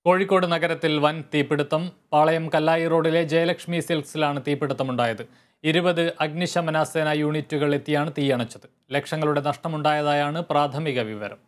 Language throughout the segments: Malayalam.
കോഴിക്കോട് നഗരത്തിൽ വൻ തീപിടുത്തം. പാളയം കല്ലായി റോഡിലെ ജയലക്ഷ്മി സിൽക്സിലാണ് തീപിടുത്തമുണ്ടായത്. 20 അഗ്നിശമന സേന യൂണിറ്റുകൾ എത്തിയാണ് തീയണച്ചത്. ലക്ഷങ്ങളുടെ നഷ്ടമുണ്ടായതായാണ് പ്രാഥമിക വിവരം.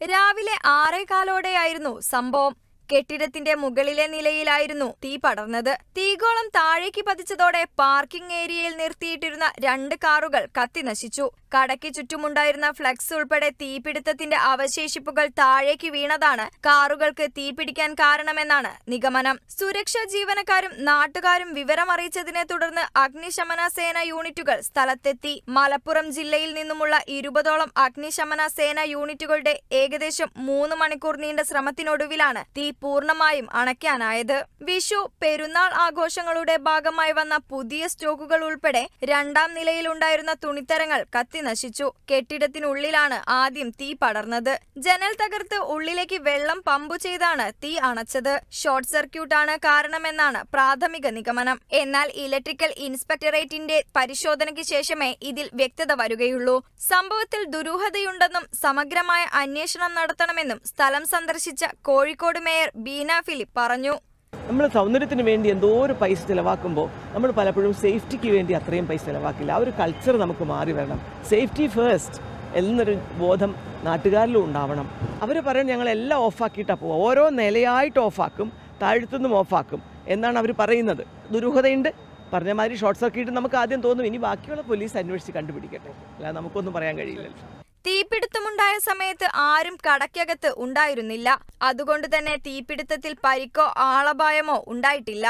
രാവിലെ 6:15ഓടെയായിരുന്നു സംഭവം. കെട്ടിടത്തിന്റെ മുകളിലെ നിലയിലായിരുന്നു തീ പടർന്നത്. തീഗോളം താഴേക്ക് പതിച്ചതോടെ പാർക്കിംഗ് ഏരിയയിൽ നിർത്തിയിട്ടിരുന്ന 2 കാറുകൾ കത്തിനശിച്ചു. കടയ്ക്ക് ചുറ്റുമുണ്ടായിരുന്ന ഫ്ലക്സ് ഉൾപ്പെടെ തീപിടുത്തത്തിന്റെ അവശേഷിപ്പുകൾ താഴേക്ക് വീണതാണ് കാറുകൾക്ക് തീപിടിക്കാൻ കാരണമെന്നാണ് നിഗമനം. സുരക്ഷാ ജീവനക്കാരും നാട്ടുകാരും വിവരമറിയിച്ചതിനെ തുടർന്ന് അഗ്നിശമന സേന യൂണിറ്റുകൾ സ്ഥലത്തെത്തി. മലപ്പുറം ജില്ലയിൽ നിന്നുമുള്ള 20ഓളം അഗ്നിശമന സേന യൂണിറ്റുകളുടെ ഏകദേശം 3 മണിക്കൂർ നീണ്ട ശ്രമത്തിനൊടുവിലാണ് തീ പൂർണ്ണമായും അണയ്ക്കാനായത്. വിഷു, പെരുന്നാൾ ആഘോഷങ്ങളുടെ ഭാഗമായി വന്ന പുതിയ സ്റ്റോക്കുകൾ ഉൾപ്പെടെ 2ാം നിലയിലുണ്ടായിരുന്ന തുണിത്തരങ്ങൾ കത്തിനശിച്ചു. കെട്ടിടത്തിനുള്ളിലാണ് ആദ്യം തീ പടർന്നത്. ജനൽ തകർത്ത് ഉള്ളിലേക്ക് വെള്ളം പമ്പു ചെയ്താണ് തീ അണച്ചത്. ഷോർട്ട് സർക്യൂട്ടാണ് കാരണമെന്നാണ് പ്രാഥമിക നിഗമനം. എന്നാൽ ഇലക്ട്രിക്കൽ ഇൻസ്പെക്ടറേറ്റിന്റെ പരിശോധനയ്ക്ക് ശേഷമേ ഇതിൽ വ്യക്തത വരുകയുള്ളൂ. സംഭവത്തിൽ ദുരൂഹതയുണ്ടെന്നും സമഗ്രമായ അന്വേഷണം നടത്തണമെന്നും സ്ഥലം സന്ദർശിച്ച കോഴിക്കോട് മേയർ ബീന ഫിലിപ്പ് പറഞ്ഞു. നമ്മൾ സൗന്ദര്യത്തിന് വേണ്ടി എന്തോ ഒരു പൈസ ചിലവാക്കുമ്പോൾ നമ്മൾ പലപ്പോഴും സേഫ്റ്റിക്ക് വേണ്ടി അത്രയും പൈസ ചിലവാക്കില്ല. ആ ഒരു കൾച്ചർ നമുക്ക് മാറി വരണം. സേഫ്റ്റി ഫസ്റ്റ് എന്നൊരു ബോധം നാട്ടുകാരിലും ഉണ്ടാവണം. അവർ പറയും ഞങ്ങളെല്ലാം ഓഫാക്കിയിട്ടാണ് പോവുക, ഓരോ നിലയായിട്ട് ഓഫാക്കും, താഴ്ത്തുനിന്നും ഓഫാക്കും എന്നാണ് അവർ പറയുന്നത്. ദുരൂഹതയുണ്ട്. പറഞ്ഞ മാതിരി ഷോർട്ട് സർക്യൂട്ട് നമുക്ക് ആദ്യം തോന്നും. ഇനി ബാക്കിയുള്ള പോലീസ് അന്വേഷിച്ച് കണ്ടുപിടിക്കട്ടെ, അല്ലാതെ നമുക്കൊന്നും പറയാൻ കഴിയില്ലല്ലോ. തീപിടുത്തമുണ്ടായ സമയത്ത് ആരും കടയ്ക്കകത്ത് ഉണ്ടായിരുന്നില്ല. അതുകൊണ്ട് തന്നെ തീപിടുത്തത്തിൽ പരിക്കോ ആളപായമോ ഉണ്ടായിട്ടില്ല.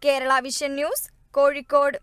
Kerala vision news, Kozhikode.